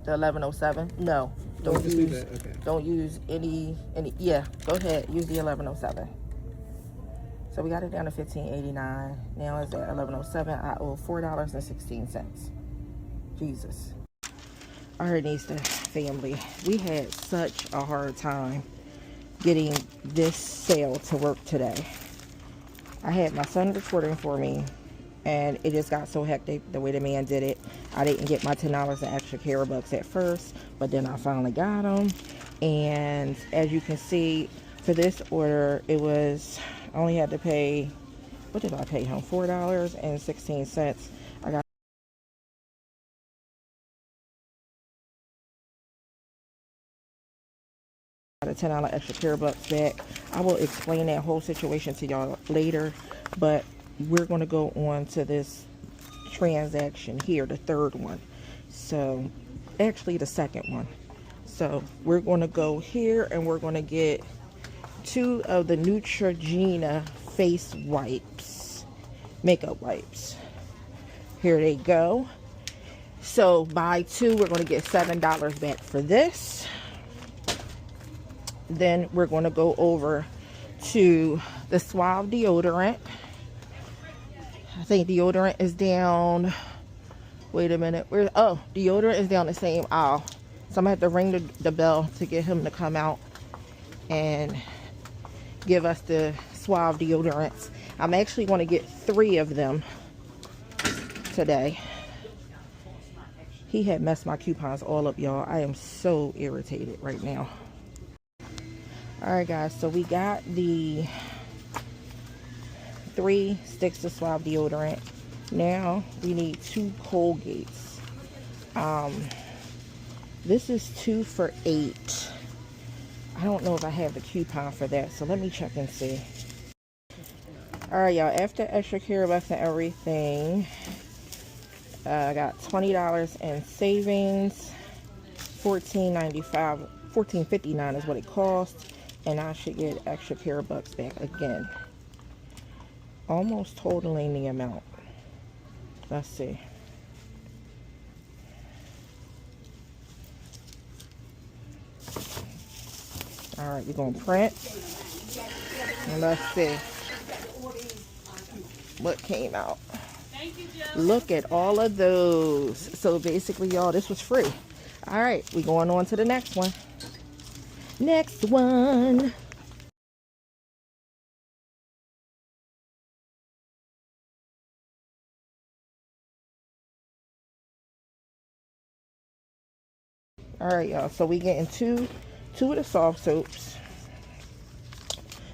The 1107? No. Don't just use leave that. Okay. Don't use any yeah, go ahead. Use the 1107. So we got it down to $15.89. Now it's at 1107. I owe $4.16. Jesus. All right, Easter family. We had such a hard time getting this sale to work today. I had my son recording for me, and it just got so hectic the way the man did it. I didn't get my $10 in ExtraCare bucks at first, but then I finally got them. And as you can see, for this order, it was, I only had to pay, what did I pay him? $4.16. I got a $10 ExtraCare bucks back. I will explain that whole situation to y'all later, but we're going to go on to this transaction here, the third one. So actually the second one. So we're going to go here and we're going to get 2 of the Neutrogena face wipes, makeup wipes. Here they go. So buy 2, we're going to get $7 back for this. Then we're going to go over to the Suave deodorant. I think deodorant is down. Wait a minute. Oh, deodorant is down the same aisle. So I'm going to have to ring the bell to get him to come out and give us the Suave deodorants. I'm actually going to get 3 of them today. He had messed my coupons all up, y'all. I am so irritated right now. Alright guys, so we got the 3 sticks of Suave deodorant. Now we need 2 Colgates. This is 2 for $8. I don't know if I have the coupon for that, so let me check and see. Alright y'all, after ExtraCare bucks and everything, I got $20 in savings. $14.59 is what it cost, and I should get ExtraCare bucks back again. Almost totaling the amount. Let's see. Alright, we're going to print. And let's see what came out. Look at all of those. So basically, y'all, this was free. Alright, we're going on to the next one. Next one. Alright, y'all. So we getting two of the soft soaps,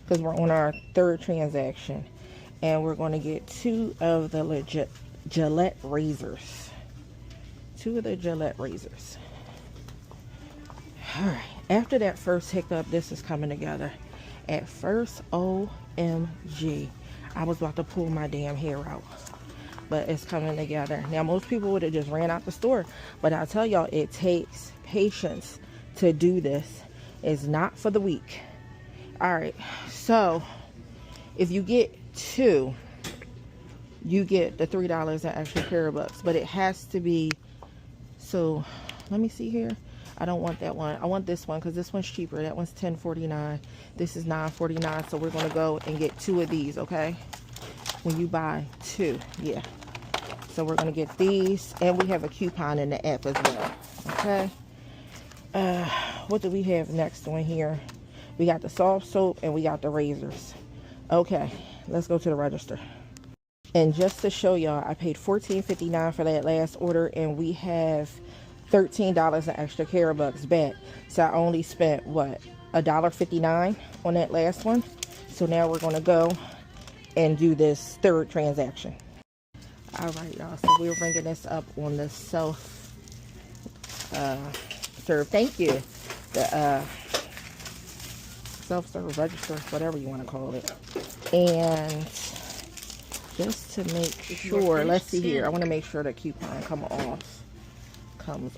because we're on our third transaction. And we're going to get 2 of the Gillette razors. 2 of the Gillette razors. Alright. After that first hiccup, this is coming together. At first, OMG, I was about to pull my damn hair out. But it's coming together. Now, most people would have just ran out the store. But I'll tell y'all, it takes patience to do this. It's not for the weak. Alright, so if you get 2, you get the $3 in ExtraCare bucks. But it has to be, so let me see here. I don't want that one. I want this one because this one's cheaper. That one's $10.49. This is $9.49. So we're going to go and get 2 of these, okay? When you buy 2, yeah. So we're going to get these. And we have a coupon in the app as well, okay? What do we have next on here? We got the soft soap and we got the razors. Okay, let's go to the register. And just to show y'all, I paid $14.59 for that last order, and we have $13 in ExtraCare bucks back. So I only spent, what, $1.59 on that last one. So now we're going to go and do this third transaction. All right, y'all. So we're bringing this up on the self-serve. Thank you. The self-serve register, whatever you want to call it. And just to make sure, let's see here. I want to make sure the coupon comes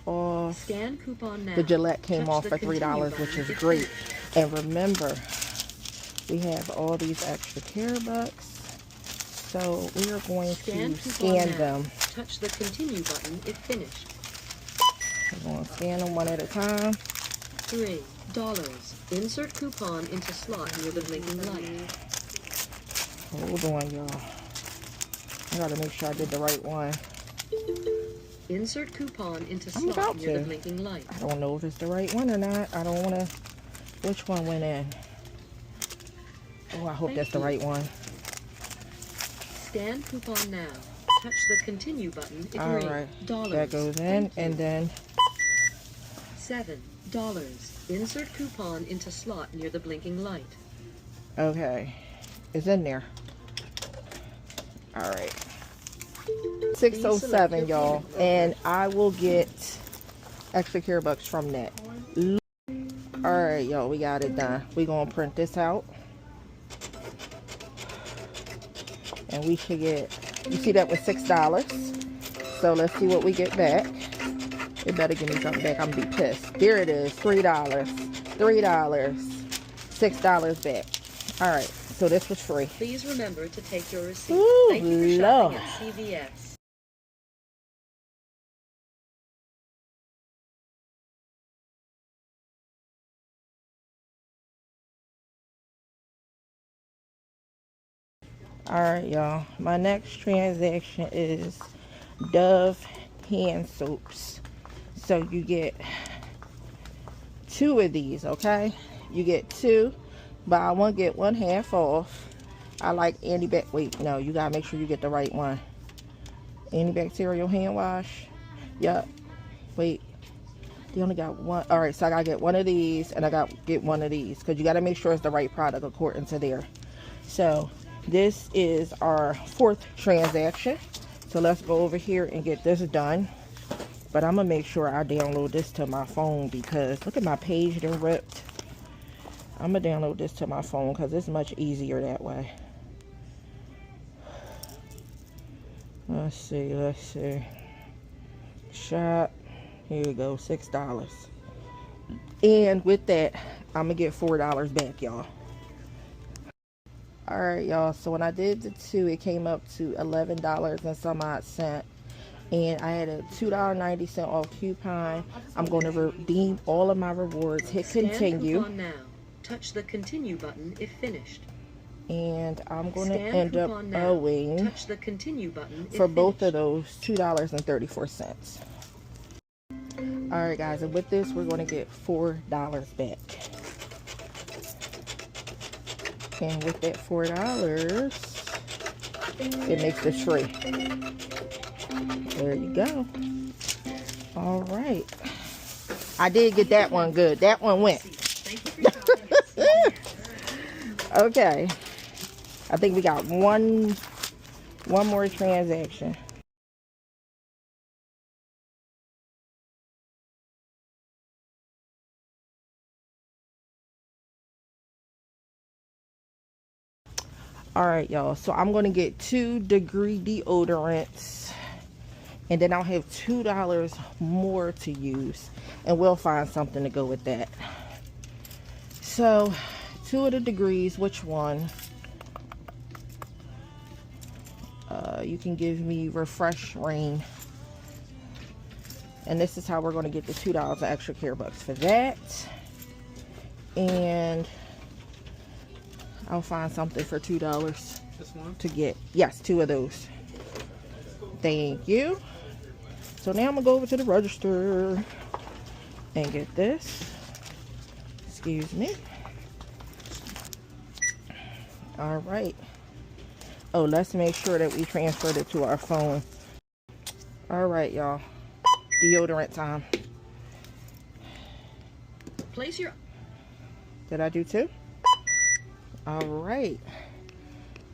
off. Scan coupon now. The Gillette came off for $3, which is great. And remember, we have all these ExtraCare bucks. So we are going to scan them. Touch the continue button if finished. We're going to scan them one at a time. $3. Insert coupon into slot near the blinking light. Hold on, y'all. I gotta make sure I did the right one. Insert coupon into slot near the blinking light. I don't know if it's the right one or not. I don't want to. Which one went in? Oh, I hope that's the right one. Scan coupon now. Touch the continue button. All right. That goes in, and then $7. Insert coupon into slot near the blinking light. Okay, it's in there. All right. 607, y'all, and I will get ExtraCare bucks from that. All right, y'all, we got it done. We're gonna print this out, and we should get. You see that was $6. So let's see what we get back. It better give me something back. I'm gonna be pissed. There it is, $3, $6 back. All right, so this was free. Please remember to take your receipt. Ooh, Thank you for shopping at CVS. All right, y'all. My next transaction is Dove hand soaps. So you get 2 of these, okay? You get 2, buy one get one half off. I like wait, no, you gotta make sure you get the right one. Antibacterial hand wash. Yup. Wait, they only got one. All right, so I gotta get one of these, and I gotta get one of these, because you gotta make sure it's the right product according to there. So this is our 4th transaction. So let's go over here and get this done. But I'm gonna make sure I download this to my phone, because look at my page they're ripped. I'm gonna download this to my phone because it's much easier that way. Let's see. Shop. Here we go, $6. And with that, I'm gonna get $4 back, y'all. All right, y'all, so when I did the 2, it came up to $11 and some odd cent, and I had a $2.90 off coupon. I'm going to redeem all of my rewards. Hit continue. Scan coupon now. Touch the continue button if finished. And I'm going to end up owing, touch the continue button for both of those, $2.34. All right, guys, and with this, we're going to get $4 back. And with that $4, it makes this free. There you go. All right. I did get that one good. That one went. Okay. I think we got one more transaction. All right, y'all, so I'm going to get 2 degree deodorants, and then I'll have $2 more to use, and we'll find something to go with that. So 2 of the degrees, which one? You can give me Refresh Rain, and this is how we're going to get the $2 of ExtraCare bucks for that. And I'll find something for $2 to get. Yes, 2 of those. Thank you. So now I'm gonna go over to the register and get this. Excuse me. All right. Oh, let's make sure that we transferred it to our phone. All right, y'all. Deodorant time. Place your... Did I do 2? All right.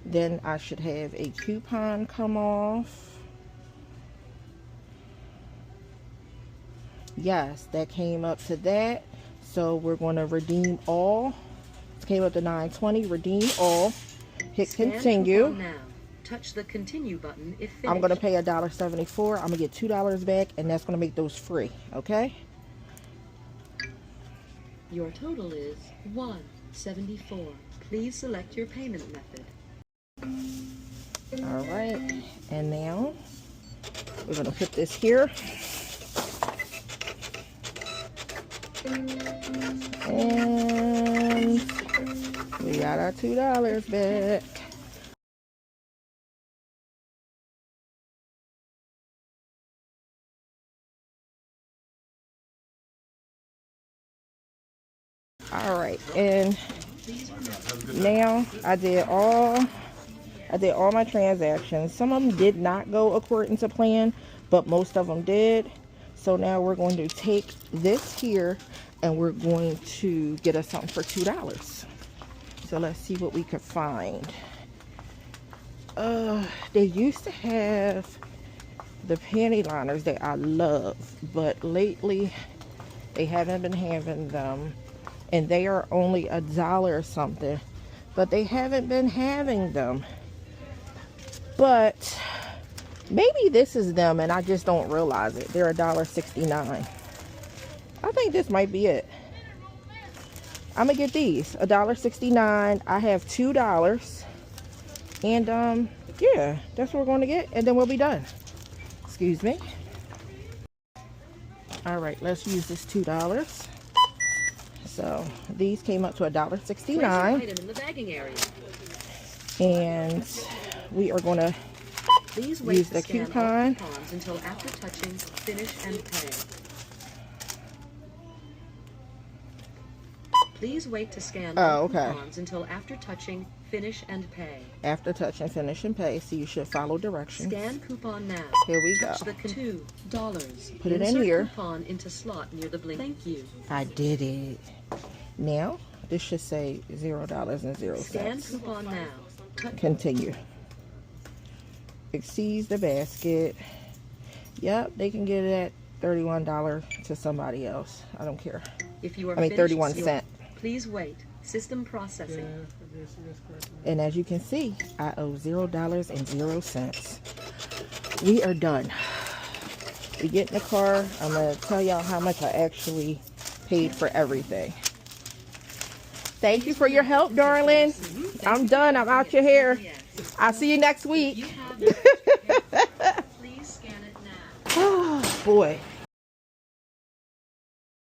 Then I should have a coupon come off. Yes, that came up to that. So we're going to redeem all. It came up to $9.20. Redeem all. Hit continue. Now. Touch the continue button if finished. I'm going to pay $1.74. I'm going to get $2 back, and that's going to make those free. Okay? Your total is $1.74. Please select your payment method. All right. And now we're going to put this here. And we got our $2 back. All right, and now I did all my transactions. Some of them did not go according to plan, but most of them did. So now we're going to take this here and we're going to get us something for $2. So let's see what we could find. They used to have the panty liners that I love, but lately they haven't been having them. And they are only $1 or something, but they haven't been having them. But maybe this is them and I just don't realize it. They're $1.69. I think this might be it. I'm gonna get these, $1.69. I have $2, and yeah, that's what we're going to get, and then we'll be done. Excuse me. All right, let's use this $2. So these came up to $1.69, and we are going to use the coupon until after touching finish and pay. Please wait to scan coupons until after touching finish and pay. After touching finish and pay, so you should follow directions. Scan coupon now. Here we go. Touch the $2. Put it in here. Coupon into slot near the blink. Thank you. I did it. Now this should say $0.00. Scan coupon now. Continue. Exceeds the basket. Yep, they can get it at $31 to somebody else. I don't care. If you are 31 cents. Please wait. System processing. And as you can see, I owe $0.00. We are done. We get in the car. I'm going to tell y'all how much I actually paid for everything. Thank you for your help, darling. I'm done. I'm out your hair. I'll see you next week. Please scan it now. Oh, boy.